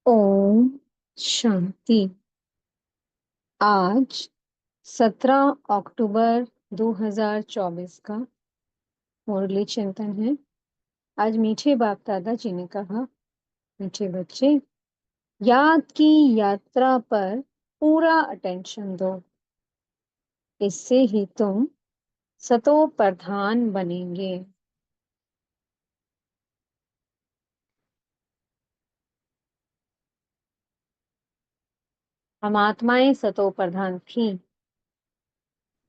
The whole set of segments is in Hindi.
ओम शांति। आज 17 अक्टूबर 2024 का मुरली चिंतन है। आज मीठे बाप दादा जी ने कहा, मीठे बच्चे, याद की यात्रा पर पूरा अटेंशन दो। इससे ही तुम सतो प्रधान बनेंगे। हम आत्माएं सतो प्रधान थी।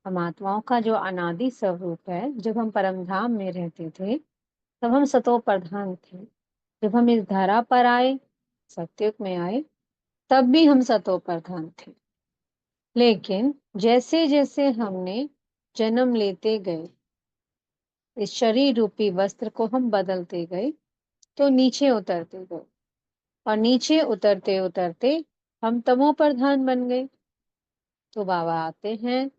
हम आत्माओं का जो अनादि स्वरूप है, जब हम परमधाम में रहते थे तब हम सतो प्रधान थे। जब हम इस धरा पर आए, सत्युग में आए, तब भी हम सतो प्रधान थे। लेकिन जैसे जैसे हमने जन्म लेते गए, इस शरीर रूपी वस्त्र को हम बदलते गए, तो नीचे उतरते गए, और नीचे उतरते उतरते हम तमो प्रधान बन गए। तो बाबा आते हैं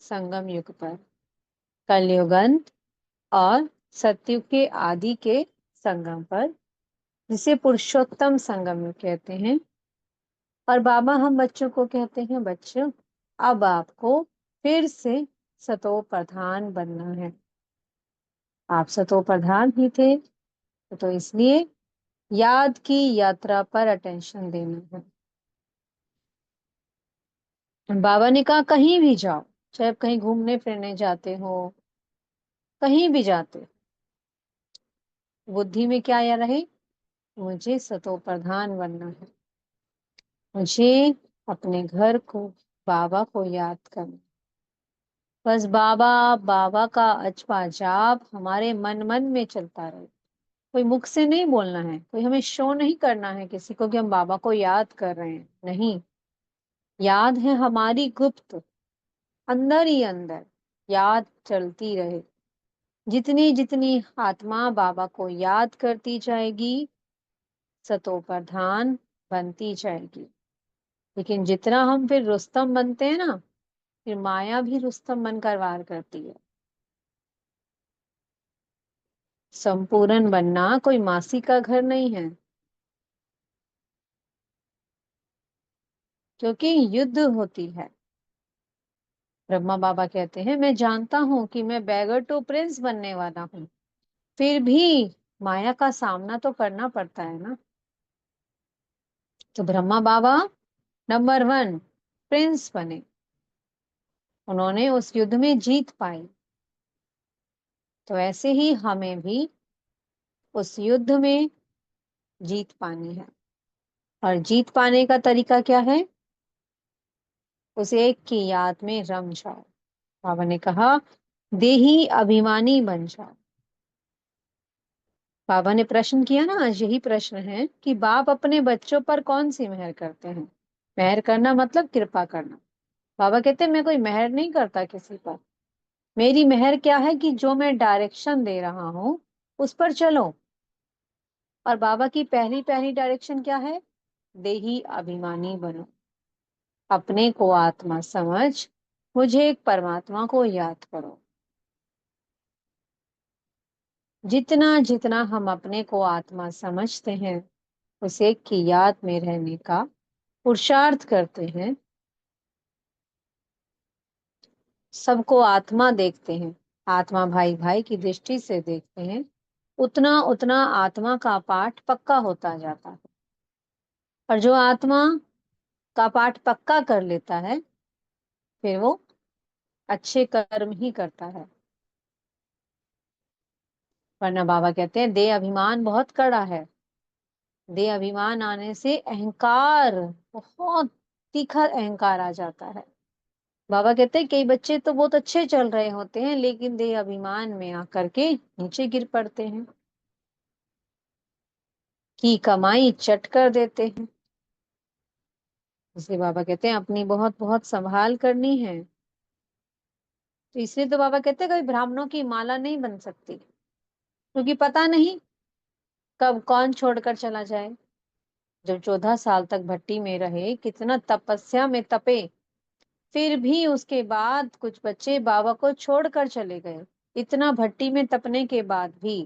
संगम युग पर, कलयुग अंत और सतयुग के आदि के संगम पर, जिसे पुरुषोत्तम संगम युग कहते हैं। और बाबा हम बच्चों को कहते हैं, बच्चों अब आपको फिर से सतो प्रधान बनना है। आप सतो प्रधान ही थे, तो इसलिए याद की यात्रा पर अटेंशन देना है। बाबा ने कहा कहीं भी जाओ, चाहे आप कहीं घूमने फिरने जाते हो, कहीं भी जाते, बुद्धि में क्या या रहे, मुझे सतो प्रधान बनना है। मुझे अपने घर को, बाबा को याद करना। बस बाबा बाबा का अजपा जाप हमारे मन मन में चलता रहे। कोई मुख से नहीं बोलना है, कोई हमें शो नहीं करना है किसी को कि हम बाबा को याद कर रहे हैं। नहीं, याद है हमारी गुप्त, अंदर ही अंदर याद चलती रहे। जितनी जितनी आत्मा बाबा को याद करती जाएगी, सतो प्रधान बनती जाएगी। लेकिन जितना हम फिर रुस्तम बनते हैं ना, फिर माया भी रुस्तम बनकर वार करती है। संपूर्ण बनना कोई मासी का घर नहीं है, क्योंकि युद्ध होती है। ब्रह्मा बाबा कहते हैं, मैं जानता हूं कि मैं बैगर टू प्रिंस बनने वाला हूं, फिर भी माया का सामना तो करना पड़ता है ना। तो ब्रह्मा बाबा नंबर 1 प्रिंस बने, उन्होंने उस युद्ध में जीत पाई। तो ऐसे ही हमें भी उस युद्ध में जीत पानी है। और जीत पाने का तरीका क्या है? उस एक की याद में रम जाओ। बाबा ने कहा, देही अभिमानी बन जाओ। बाबा ने प्रश्न किया ना, आज यही प्रश्न है कि बाप अपने बच्चों पर कौन सी मेहर करते हैं। मेहर करना मतलब कृपा करना। बाबा कहते हैं, मैं कोई मेहर नहीं करता किसी पर। मेरी मेहर क्या है कि जो मैं डायरेक्शन दे रहा हूं उस पर चलो। और बाबा की पहली पहली डायरेक्शन क्या है? देही अभिमानी बनो। अपने को आत्मा समझ, मुझे एक परमात्मा को याद करो। जितना जितना हम अपने को आत्मा समझते हैं, उस एक की याद में रहने का पुरुषार्थ करते हैं, सबको आत्मा देखते हैं, आत्मा भाई भाई की दृष्टि से देखते हैं, उतना उतना आत्मा का पाठ पक्का होता जाता है। और जो आत्मा का पाठ पक्का कर लेता है, फिर वो अच्छे कर्म ही करता है। वरना बाबा कहते हैं, देह अभिमान बहुत कड़ा है। देह अभिमान आने से अहंकार, बहुत तीखा अहंकार आ जाता है। बाबा कहते हैं, कई बच्चे तो बहुत अच्छे चल रहे होते हैं, लेकिन देह अभिमान में आकर के नीचे गिर पड़ते हैं, की कमाई चट कर देते हैं। इसलिए बाबा कहते हैं, अपनी बहुत बहुत संभाल करनी है। तो इसलिए तो बाबा कहते हैं, कभी ब्राह्मणों की माला नहीं बन सकती, क्योंकि पता नहीं कब कौन छोड़कर चला जाए। जब 14 साल तक भट्टी में रहे, कितना तपस्या में तपे, फिर भी उसके बाद कुछ बच्चे बाबा को छोड़कर चले गए, इतना भट्टी में तपने के बाद भी।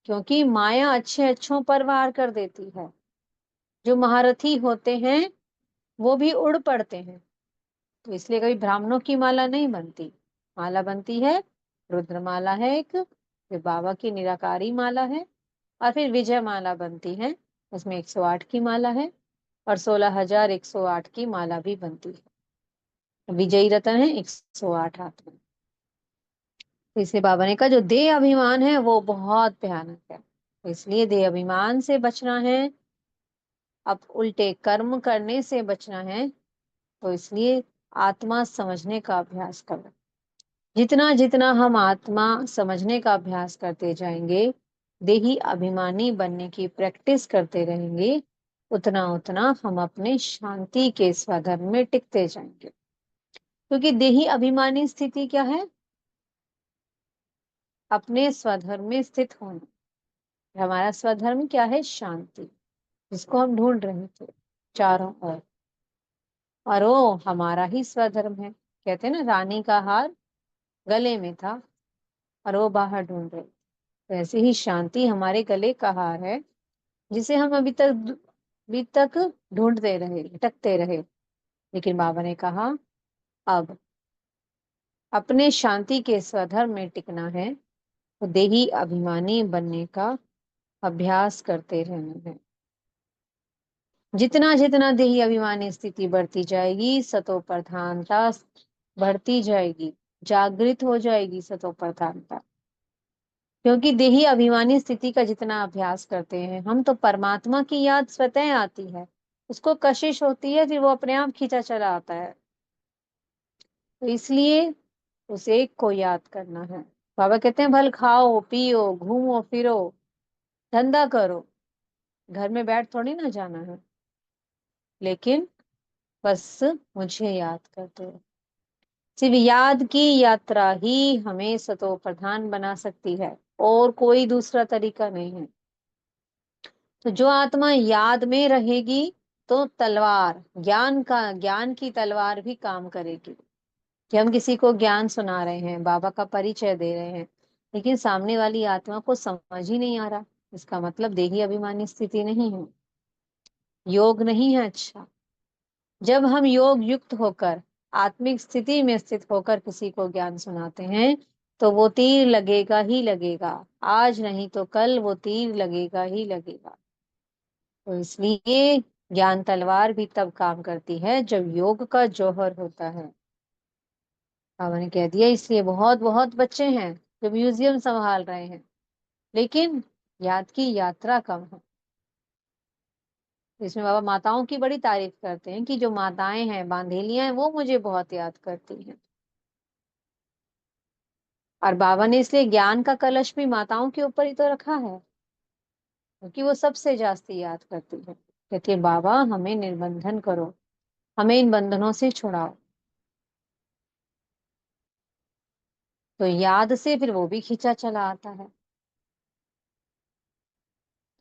क्योंकि माया अच्छे अच्छों पर वार कर देती है। जो महारथी होते हैं वो भी उड़ पड़ते हैं। तो इसलिए कभी ब्राह्मणों की माला नहीं बनती। माला बनती है, रुद्र माला है एक, जो बाबा की निराकारी माला है, और फिर विजय माला बनती है, उसमें 108 की माला है, और 16,108 की माला भी बनती है। विजयी रतन है 108 हाथ में। तो इसलिए बाबा ने कहा जो देह अभिमान है वो बहुत भयानक है, तो इसलिए देह अभिमान से बचना है। अब उल्टे कर्म करने से बचना है, तो इसलिए आत्मा समझने का अभ्यास करना। जितना जितना हम आत्मा समझने का अभ्यास करते जाएंगे, देही अभिमानी बनने की प्रैक्टिस करते रहेंगे, उतना उतना हम अपने शांति के स्वधर्म में टिकते जाएंगे। क्योंकि देही अभिमानी स्थिति क्या है? अपने स्वधर्म में स्थित होना। हमारा स्वधर्म क्या है? शांति, जिसको हम ढूंढ रहे थे चारों ओर। और वो हमारा ही स्वधर्म है। कहते हैं ना, रानी का हार गले में था और वो बाहर ढूंढ रहे। वैसे ही शांति हमारे गले का हार है, जिसे हम अभी तक ढूंढते रहे, भटकते रहे। लेकिन बाबा ने कहा अब अपने शांति के स्वधर्म में टिकना है, तो देही अभिमानी बनने का अभ्यास करते रहना है। जितना जितना देही अभिमानी स्थिति बढ़ती जाएगी, सतो प्रधानता बढ़ती जाएगी, जागृत हो जाएगी सतो प्रधानता। क्योंकि देही अभिमानी स्थिति का जितना अभ्यास करते हैं हम, तो परमात्मा की याद स्वतः आती है। उसको कशिश होती है, फिर वो अपने आप खींचा चला आता है। तो इसलिए उस एक को याद करना है। बाबा कहते हैं भल खाओ पियो घूमो फिरो, धंधा करो, घर में बैठ थोड़ी ना जाना है, लेकिन बस मुझे याद करते हो। सिर्फ याद की यात्रा ही हमें सतो प्रधान बना सकती है, और कोई दूसरा तरीका नहीं है। तो जो आत्मा याद में रहेगी, तो तलवार ज्ञान की तलवार भी काम करेगी। कि हम किसी को ज्ञान सुना रहे हैं, बाबा का परिचय दे रहे हैं, लेकिन सामने वाली आत्मा को समझ ही नहीं आ रहा, इसका मतलब देही अभिमानी स्थिति नहीं है, योग नहीं है। अच्छा, जब हम योग युक्त होकर आत्मिक स्थिति में स्थित होकर किसी को ज्ञान सुनाते हैं, तो वो तीर लगेगा ही लगेगा, आज नहीं तो कल वो तीर लगेगा ही लगेगा। तो इसलिए ज्ञान तलवार भी तब काम करती है जब योग का जौहर होता है। बाबा ने कह दिया, इसलिए बहुत बहुत बच्चे हैं जो म्यूजियम संभाल रहे हैं, लेकिन याद की यात्रा कम है। इसमें बाबा माताओं की बड़ी तारीफ करते हैं कि जो माताएं हैं, बांधेलियां हैं, वो मुझे बहुत याद करती हैं। और बाबा ने इसलिए ज्ञान का कलश भी माताओं के ऊपर ही तो रखा है, क्योंकि वो सबसे जास्ती याद करती है। कहती है बाबा हमें निर्बंधन करो, हमें इन बंधनों से छुड़ाओ। तो याद से फिर वो भी खींचा चला आता है।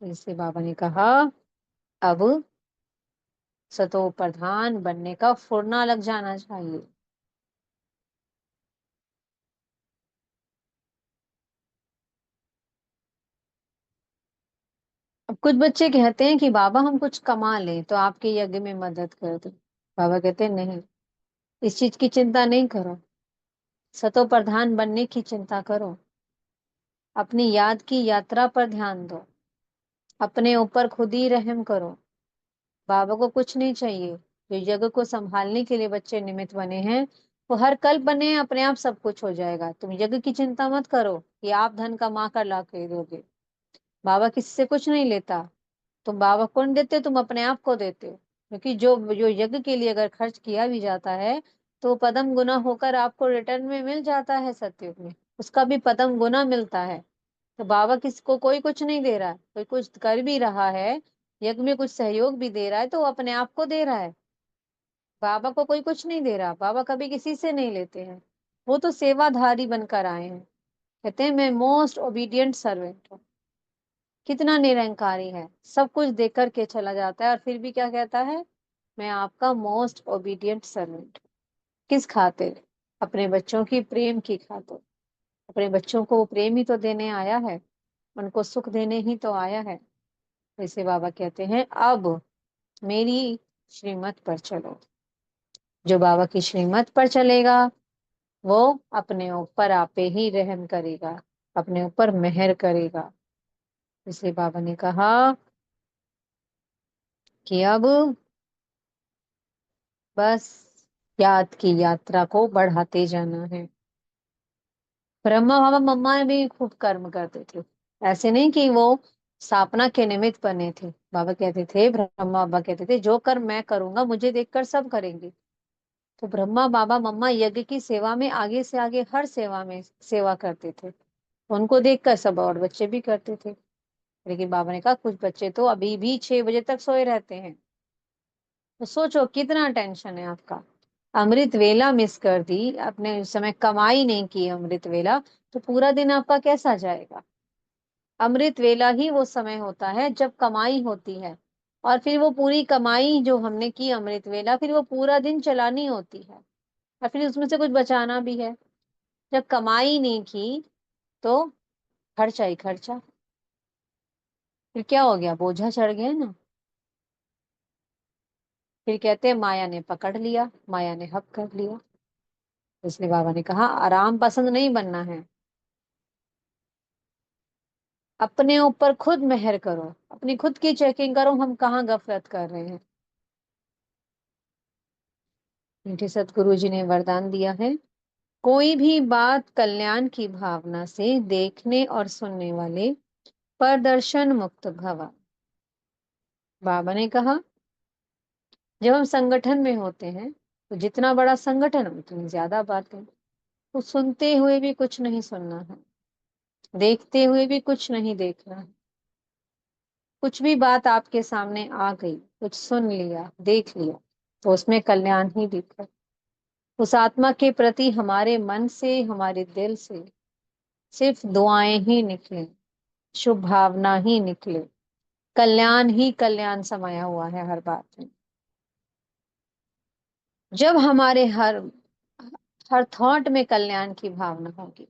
तो इसलिए बाबा ने कहा अब सतो प्रधान बनने का फुरना लग जाना चाहिए। अब कुछ बच्चे कहते हैं कि बाबा हम कुछ कमा लें तो आपके यज्ञ में मदद कर दो। बाबा कहते हैं नहीं, इस चीज की चिंता नहीं करो, सतो प्रधान बनने की चिंता करो। अपनी याद की यात्रा पर ध्यान दो, अपने ऊपर खुद ही रहम करो। बाबा को कुछ नहीं चाहिए। जो यज्ञ को संभालने के लिए बच्चे निमित्त बने हैं, वो हर कल्प बने हैं, अपने आप सब कुछ हो जाएगा। तुम यज्ञ की चिंता मत करो कि आप धन कमा कर ला के दोगे। बाबा किसी से कुछ नहीं लेता। तुम बाबा को नहीं देते, तुम अपने आप को देते हो। क्योंकि जो जो यज्ञ के लिए अगर खर्च किया भी जाता है, तो पदम गुना होकर आपको रिटर्न में मिल जाता है सत्युग में, उसका भी पदम गुना मिलता है। तो बाबा किसको कोई कुछ नहीं दे रहा है, कोई कुछ कर भी रहा है, यज्ञ में कुछ सहयोग भी दे रहा है, तो वो अपने आप को दे रहा है। बाबा को कोई कुछ नहीं दे रहा, बाबा कभी किसी से नहीं लेते हैं। वो तो सेवाधारी बनकर आए हैं। कहते हैं मैं मोस्ट ओबीडियंट सर्वेंट हूँ। कितना निरंकारी है, सब कुछ देख करके चला जाता है, और फिर भी क्या कहता है, मैं आपका मोस्ट ओबीडियंट सर्वेंट। किस खातिर? अपने बच्चों की प्रेम की खातिर। अपने बच्चों को वो प्रेम ही तो देने आया है, उनको सुख देने ही तो आया है। जैसे बाबा कहते हैं अब मेरी श्रीमत पर चलो। जो बाबा की श्रीमत पर चलेगा वो अपने ऊपर आपे ही रहम करेगा, अपने ऊपर मेहर करेगा। इसलिए बाबा ने कहा कि अब बस याद की यात्रा को बढ़ाते जाना है। ब्रह्मा बाबा मम्मा भी खूब कर्म करते थे। ऐसे नहीं कि वो स्थापना के निमित्त बने थे। बाबा कहते थे, ब्रह्मा बाबा कहते थे, जो कर्म मैं करूंगा मुझे देखकर सब करेंगे। तो ब्रह्मा बाबा मम्मा यज्ञ की सेवा में आगे से आगे हर सेवा में सेवा करते थे। उनको देखकर सब और बच्चे भी करते थे। लेकिन बाबा ने कहा कुछ बच्चे तो अभी भी 6 बजे तक सोए रहते हैं। तो सोचो कितना टेंशन है आपका। अमृत वेला मिस कर दी, अपने उस समय कमाई नहीं की अमृत वेला, तो पूरा दिन आपका कैसा जाएगा। अमृत वेला ही वो समय होता है जब कमाई होती है, और फिर वो पूरी कमाई जो हमने की अमृत वेला, फिर वो पूरा दिन चलानी होती है, और फिर उसमें से कुछ बचाना भी है। जब कमाई नहीं की तो खर्चा ही खर्चा। फिर क्या हो गया, बोझा चढ़ गया ना। फिर कहते हैं माया ने पकड़ लिया, माया ने हक कर लिया। इसलिए बाबा ने कहा आराम पसंद नहीं बनना है। अपने ऊपर खुद मेहर करो, अपनी खुद की चेकिंग करो, हम कहाँ गफलत कर रहे हैं। मीठे सतगुरु जी ने वरदान दिया है, कोई भी बात कल्याण की भावना से देखने और सुनने वाले प्रदर्शन मुक्त भवा। बाबा ने कहा जब हम संगठन में होते हैं तो जितना बड़ा संगठन उतनी ज्यादा बातें। तो सुनते हुए भी कुछ नहीं सुनना है, देखते हुए भी कुछ नहीं देखना है। कुछ भी बात आपके सामने आ गई, कुछ सुन लिया देख लिया, तो उसमें कल्याण ही दिखा। उस आत्मा के प्रति हमारे मन से हमारे दिल से सिर्फ दुआएं ही निकले, शुभ भावना ही निकले, कल्याण ही कल्याण समाया हुआ है हर बात में। जब हमारे हर हर थॉट में कल्याण की भावना होगी,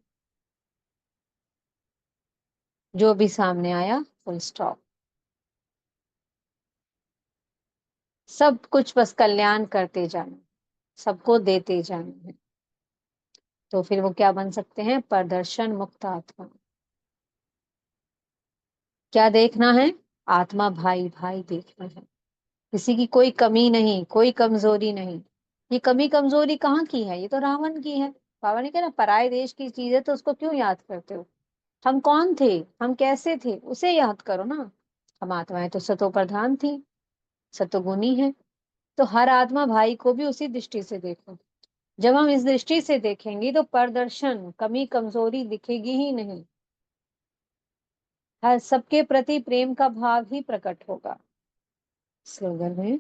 जो भी सामने आया फुल स्टॉप। सब कुछ बस कल्याण करते जाना, सबको देते जाना है। तो फिर वो क्या बन सकते हैं, प्रदर्शन मुक्त आत्मा। क्या देखना है, आत्मा भाई भाई देखना है। किसी की कोई कमी नहीं, कोई कमजोरी नहीं। ये कमी कमजोरी कहाँ की है, ये तो रावण की है। बाबा ने कहा ना, पराये देश की चीज है तो उसको क्यों याद करते हो। हम कौन थे, हम कैसे थे, उसे याद करो ना। हम आत्माएं तो सतो प्रधान थी, सतोगुनी है। तो हर आत्मा भाई को भी उसी दृष्टि से देखो। जब हम इस दृष्टि से देखेंगे तो प्रदर्शन कमी कमजोरी दिखेगी ही नहीं। हर सबके प्रति प्रेम का भाव ही प्रकट होगा। स्लोगन है,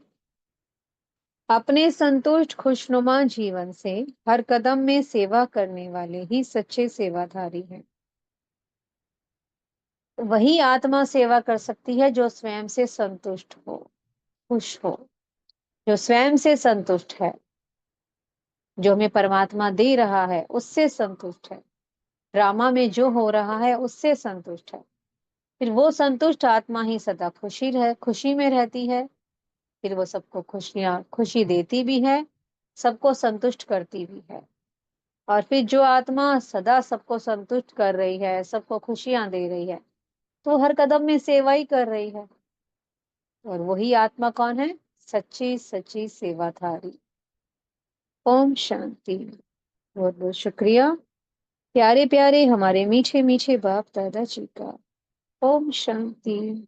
अपने संतुष्ट खुशनुमा जीवन से हर कदम में सेवा करने वाले ही सच्चे सेवाधारी हैं। वही आत्मा सेवा कर सकती है जो स्वयं से संतुष्ट हो, खुश हो। जो स्वयं से संतुष्ट है, जो हमें परमात्मा दे रहा है उससे संतुष्ट है, ड्रामा में जो हो रहा है उससे संतुष्ट है, फिर वो संतुष्ट आत्मा ही सदा खुशी में रहती है। फिर वो सबको खुशी देती भी है, सबको संतुष्ट करती भी है। और फिर जो आत्मा सदा सबको संतुष्ट कर रही है, सबको खुशियां दे रही है, तो हर कदम में सेवा ही कर रही है। और वही आत्मा कौन है, सच्ची सच्ची सेवाधारी। ओम शांति। बहुत बहुत शुक्रिया प्यारे प्यारे हमारे मीठे मीठे बाप दादा जी का। ओम शांति।